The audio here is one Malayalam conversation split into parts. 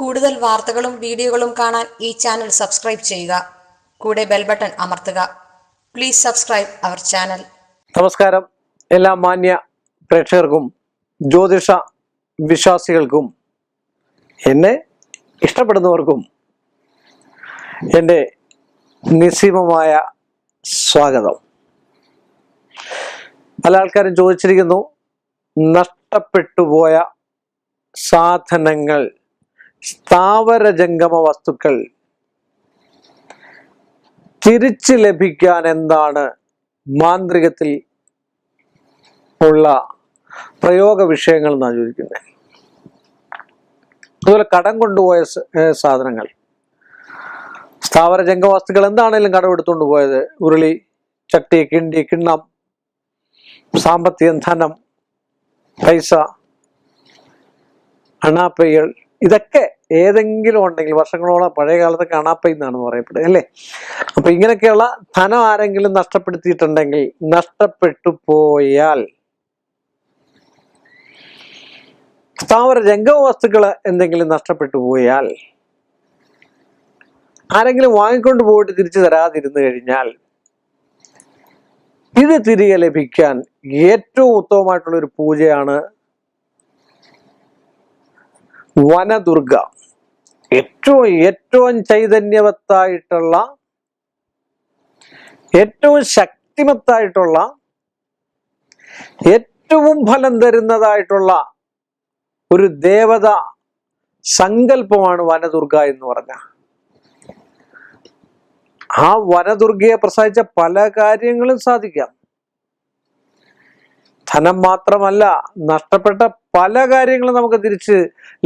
കൂടുതൽ വാർത്തകളും വീഡിയോകളും കാണാൻ ഈ ചാനൽ സബ്സ്ക്രൈബ് ചെയ്യുക. കൂടെ ബെൽ ബട്ടൺ അമർത്തുക. Please subscribe our channel. നമസ്കാരം. എല്ലാ മാന്യ പ്രേക്ഷകർക്കും ജ്യോതിഷ വിശ്വാസികൾക്കും എന്നെ ഇഷ്ടപ്പെടുന്നവർക്കും എൻ്റെ നിസ്സീമമായ സ്വാഗതം. പല ആൾക്കാരും ചോദിച്ചിരിക്കുന്നു, നഷ്ടപ്പെട്ടുപോയ സാധനങ്ങൾ, സ്ഥാവര ജംഗമ വസ്തുക്കൾ തിരിച്ചു ലഭിക്കാൻ എന്താണ് മാന്ത്രികത്തിൽ ഉള്ള പ്രയോഗ വിഷയങ്ങൾ എന്നാണ് ചോദിക്കുന്നത്. അതുപോലെ കടം കൊണ്ടുപോയ സാധനങ്ങൾ, സ്ഥാവര ജംഗമ വസ്തുക്കൾ എന്താണേലും കടം എടുത്തുകൊണ്ട് പോയത്, ഉരുളി, ചട്ടി, കിണ്ടി, കിണ്ണം, സാമ്പത്തികം, ധനം, പൈസ, അണാപ്പൈകൾ, ഇതൊക്കെ ഏതെങ്കിലും ഉണ്ടെങ്കിൽ വർഷങ്ങളോളം പഴയ കാലത്തൊക്കെ അണാപ്പൈ എന്നാണ് പറയപ്പെടുന്നത് അല്ലേ. അപ്പൊ ഇങ്ങനെയൊക്കെയുള്ള ധനം ആരെങ്കിലും നഷ്ടപ്പെടുത്തിയിട്ടുണ്ടെങ്കിൽ, നഷ്ടപ്പെട്ടു പോയാൽ, സ്ഥാവര ജംഗമ വസ്തുക്കൾ എന്തെങ്കിലും നഷ്ടപ്പെട്ടു പോയാൽ, ആരെങ്കിലും വാങ്ങിക്കൊണ്ട് പോയിട്ട് തിരിച്ചു തരാതിരുന്നു കഴിഞ്ഞാൽ, ഇത് തിരികെ ലഭിക്കാൻ ഏറ്റവും ഉത്തമമായിട്ടുള്ള ഒരു പൂജയാണ് വനദുർഗ. ഏറ്റവും ചൈതന്യവത്തായിട്ടുള്ള, ഏറ്റവും ശക്തിമത്തായിട്ടുള്ള, ഏറ്റവും ഫലം തരുന്നതായിട്ടുള്ള ഒരു ദേവത സങ്കല്പമാണ് വനദുർഗ എന്ന് പറഞ്ഞ. ആ വനദുർഗയെ പ്രസാദിച്ച പല കാര്യങ്ങളും സാധിക്കാം. ധനം മാത്രമല്ല, നഷ്ടപ്പെട്ട പല കാര്യങ്ങളും നമുക്ക് തിരിച്ച്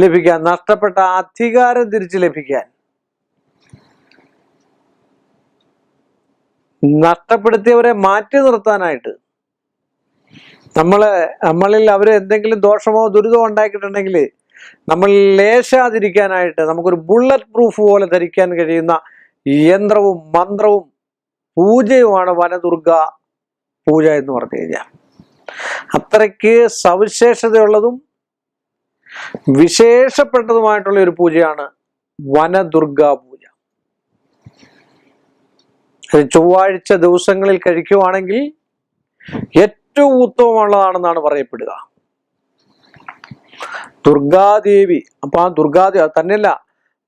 ലഭിക്കാൻ, നഷ്ടപ്പെട്ട അധികാരം തിരിച്ചു ലഭിക്കാൻ, നഷ്ടപ്പെടുത്തിയവരെ മാറ്റി നിർത്താനായിട്ട്, നമ്മളിൽ അവര് എന്തെങ്കിലും ദോഷമോ ദുരിതമോ ഉണ്ടാക്കിയിട്ടുണ്ടെങ്കിൽ നമ്മൾ ലേശാതിരിക്കാനായിട്ട് നമുക്കൊരു ബുള്ളറ്റ് പ്രൂഫ് പോലെ ധരിക്കാൻ കഴിയുന്ന യന്ത്രവും മന്ത്രവും പൂജയുമാണ് വനദുർഗ പൂജ എന്ന് പറഞ്ഞു കഴിഞ്ഞാൽ. അത്രയ്ക്ക് സവിശേഷതയുള്ളതും വിശേഷപ്പെട്ടതുമായിട്ടുള്ള ഒരു പൂജയാണ് വനദുർഗ പൂജ. ചൊവ്വാഴ്ച ദിവസങ്ങളിൽ കഴിക്കുവാണെങ്കിൽ ഏറ്റവും ഉത്തമമുള്ളതാണെന്നാണ് പറയപ്പെടുക. ദുർഗാദേവി, അപ്പൊ ആ ദുർഗാദേവി തന്നെയല്ല,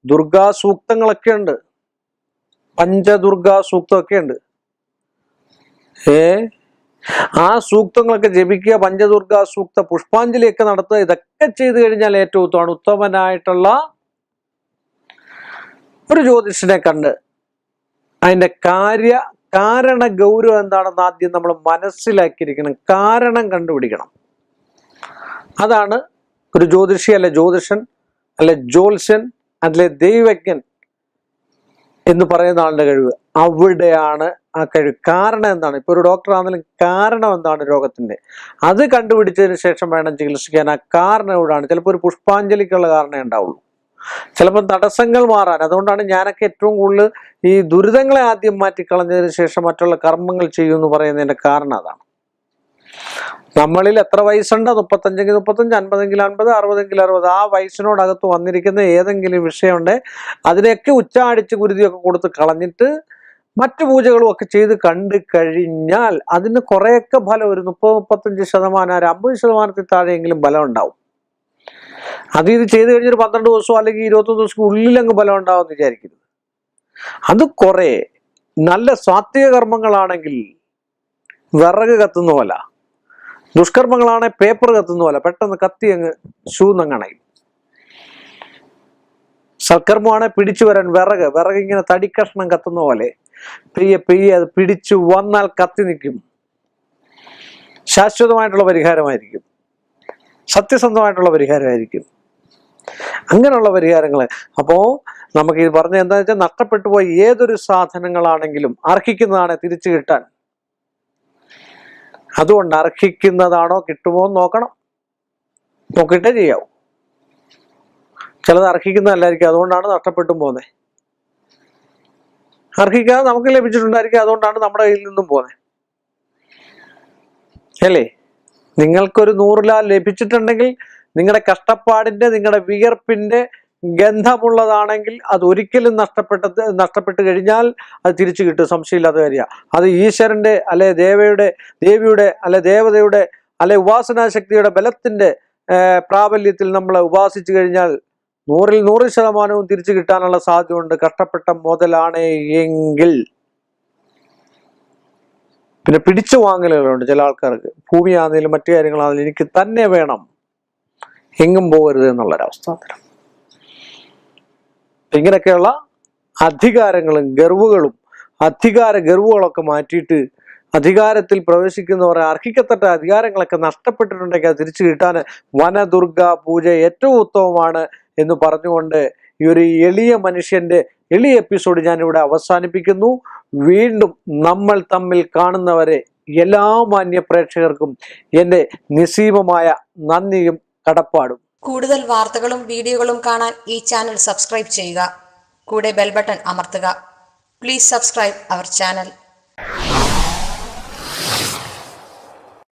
ദുർഗാ സൂക്തങ്ങളൊക്കെ ഉണ്ട്, പഞ്ചദുർഗാ സൂക്തമൊക്കെ ഉണ്ട്. ആ സൂക്തങ്ങളൊക്കെ ജപിക്കുക, പഞ്ചദുർഗാ സൂക്ത പുഷ്പാഞ്ജലിയൊക്കെ നടത്തുക. ഇതൊക്കെ ചെയ്തു കഴിഞ്ഞാൽ ഏറ്റവും ഉത്തമമാണ്. ഉത്തമനായിട്ടുള്ള ഒരു ജ്യോതിഷനെ കണ്ട് അതിന്റെ കാരണ ഗൗരവം എന്താണെന്ന് ആദ്യം നമ്മൾ മനസ്സിലാക്കിയിരിക്കണം. കാരണം കണ്ടുപിടിക്കണം. അതാണ് ഒരു ജ്യോതിഷി അല്ലെ ജ്യോതിഷൻ അല്ലെ ജ്യോത്സ്യൻ അല്ലെ ദൈവജ്ഞൻ എന്ന് പറയുന്ന ആളുടെ കഴിവ്. അവിടെയാണ് ആ കഴിവ്. കാരണം എന്താണ്? ഇപ്പൊ ഒരു ഡോക്ടർ ആണെങ്കിലും കാരണം എന്താണ് രോഗത്തിന്റെ, അത് കണ്ടുപിടിച്ചതിന് ശേഷം വേണം ചികിത്സിക്കാൻ. ആ കാരണം എവിടെയാണ്? ചിലപ്പോൾ ഒരു പുഷ്പാഞ്ജലിക്കുള്ള കാരണമേ ഉണ്ടാവുള്ളൂ, ചിലപ്പോൾ തടസ്സങ്ങൾ മാറാൻ. അതുകൊണ്ടാണ് ഞാനൊക്കെ ഏറ്റവും കൂടുതൽ ഈ ദുരിതങ്ങളെ ആദ്യം മാറ്റിക്കളഞ്ഞതിന് ശേഷം മറ്റുള്ള കർമ്മങ്ങൾ ചെയ്യും എന്ന് പറയുന്നതിന്റെ കാരണം അതാണ്. നമ്മളിൽ എത്ര വയസ്സുണ്ട്? 35 35, 50 50, 60 60. ആ വയസ്സിനോടകത്ത് വന്നിരിക്കുന്ന ഏതെങ്കിലും വിഷയമുണ്ട്, അതിനെയൊക്കെ ഉച്ചാടിച്ച് ഗുരുതിയൊക്കെ കൊടുത്ത് കളഞ്ഞിട്ട് മറ്റു പൂജകളും ഒക്കെ ചെയ്ത് കണ്ടു കഴിഞ്ഞാൽ അതിന് കുറെയൊക്കെ ഫലം, ഒരു 30-35%, 50% താഴെയെങ്കിലും ഫലം ഉണ്ടാവും. ഇത് ചെയ്ത് കഴിഞ്ഞൊരു 12 ദിവസമോ അല്ലെങ്കിൽ 21 ദിവസം ഉള്ളിലങ്ങ് ഫലം ഉണ്ടാവുമെന്ന് വിചാരിക്കരുത്. അത് കുറെ നല്ല സാത്വിക കർമ്മങ്ങളാണെങ്കിൽ വിറക് കത്തുന്ന പോലെ, ദുഷ്കർമ്മങ്ങളാണെങ്കിൽ പേപ്പർ കത്തുന്ന പോലെ പെട്ടെന്ന് കത്തി അങ്ങ് ശൂന്നങ്ങണയും. സൽക്കർമ്മമാണെങ്കിൽ പിടിച്ചു വരാൻ വിറക് ഇങ്ങനെ തടിക്കഷ്ണം കത്തുന്ന പോലെ പെയ്യെ അത് പിടിച്ചു വന്നാൽ കത്തി നിൽക്കും. ശാശ്വതമായിട്ടുള്ള പരിഹാരമായിരിക്കും, സത്യസന്ധമായിട്ടുള്ള പരിഹാരമായിരിക്കും. അങ്ങനെയുള്ള പരിഹാരങ്ങൾ. അപ്പോ നമുക്ക് ഇത് പറഞ്ഞ എന്താണെന്ന് വെച്ചാൽ, നഷ്ടപ്പെട്ടു പോയ ഏതൊരു സാധനങ്ങളാണെങ്കിലും അർഹിക്കുന്നതാണ് തിരിച്ചു കിട്ടാൻ. അതുകൊണ്ട് അർഹിക്കുന്നതാണോ കിട്ടുമോ എന്ന് നോക്കണം, നോക്കിയിട്ടേ ചെയ്യാവൂ. ചിലത് അർഹിക്കുന്നതല്ലായിരിക്കും, അതുകൊണ്ടാണ് നഷ്ടപ്പെട്ടും പോകുന്നത്. അർഹിക്കാതെ നമുക്ക് ലഭിച്ചിട്ടുണ്ടായിരിക്കും, അതുകൊണ്ടാണ് നമ്മുടെ കയ്യിൽ നിന്നും പോകുന്നത് അല്ലേ. നിങ്ങൾക്കൊരു 100 ലാ ലഭിച്ചിട്ടുണ്ടെങ്കിൽ നിങ്ങളുടെ കഷ്ടപ്പാടിന്റെ, നിങ്ങളുടെ വിയർപ്പിന്റെ ഗന്ധമുള്ളതാണെങ്കിൽ അത് ഒരിക്കലും നഷ്ടപ്പെട്ട് കഴിഞ്ഞാൽ അത് തിരിച്ചു കിട്ടും, സംശയമില്ലാത്ത കാര്യമാണ്. അത് ഈശ്വരന്റെ അല്ലെ ദേവിയുടെ അല്ലെ ദേവതയുടെ അല്ലെ ഉപാസനാശക്തിയുടെ ബലത്തിന്റെ പ്രാബല്യത്തിൽ നമ്മൾ ഉപാസിച്ചു കഴിഞ്ഞാൽ 100% തിരിച്ചു കിട്ടാനുള്ള സാധ്യതയുണ്ട്, കഷ്ടപ്പെട്ട മുതലാണ് എങ്കിൽ. പിന്നെ പിടിച്ചു വാങ്ങലുകളുണ്ട് ചില ആൾക്കാർക്ക്. ഭൂമിയാണെങ്കിലും മറ്റു കാര്യങ്ങളാണെങ്കിലും എനിക്ക് തന്നെ വേണം, എങ്ങും പോകരുത് എന്നുള്ളൊരവസ്ഥ. ഇങ്ങനെയൊക്കെയുള്ള അധികാരങ്ങളും ഗർവുകളും ഗർവുകളൊക്കെ മാറ്റിയിട്ട് അധികാരത്തിൽ പ്രവേശിക്കുന്നവർ അർഹിക്കത്തട്ട അധികാരങ്ങളൊക്കെ നഷ്ടപ്പെട്ടിട്ടുണ്ടെങ്കിൽ അത് തിരിച്ചു കിട്ടാൻ വനദുർഗ പൂജ ഏറ്റവും ഉത്തമമാണ് എന്ന് പറഞ്ഞുകൊണ്ട് ഈ ഒരു എളിയ മനുഷ്യന്റെ എളിയ എപ്പിസോഡ് ഞാനിവിടെ അവസാനിപ്പിക്കുന്നു. വീണ്ടും നമ്മൾ തമ്മിൽ കാണുന്നവരെ എല്ലാ മാന്യ പ്രേക്ഷകർക്കും എൻ്റെ നിസ്സീമമായ നന്ദിയും കടപ്പാടും. കൂടുതൽ വാർത്തകളും വീഡിയോകളും കാണാൻ ഈ ചാനൽ സബ്സ്ക്രൈബ് ചെയ്യുക. കൂടെ ബെൽ ബട്ടൺ അമർത്തുക. Please subscribe our channel.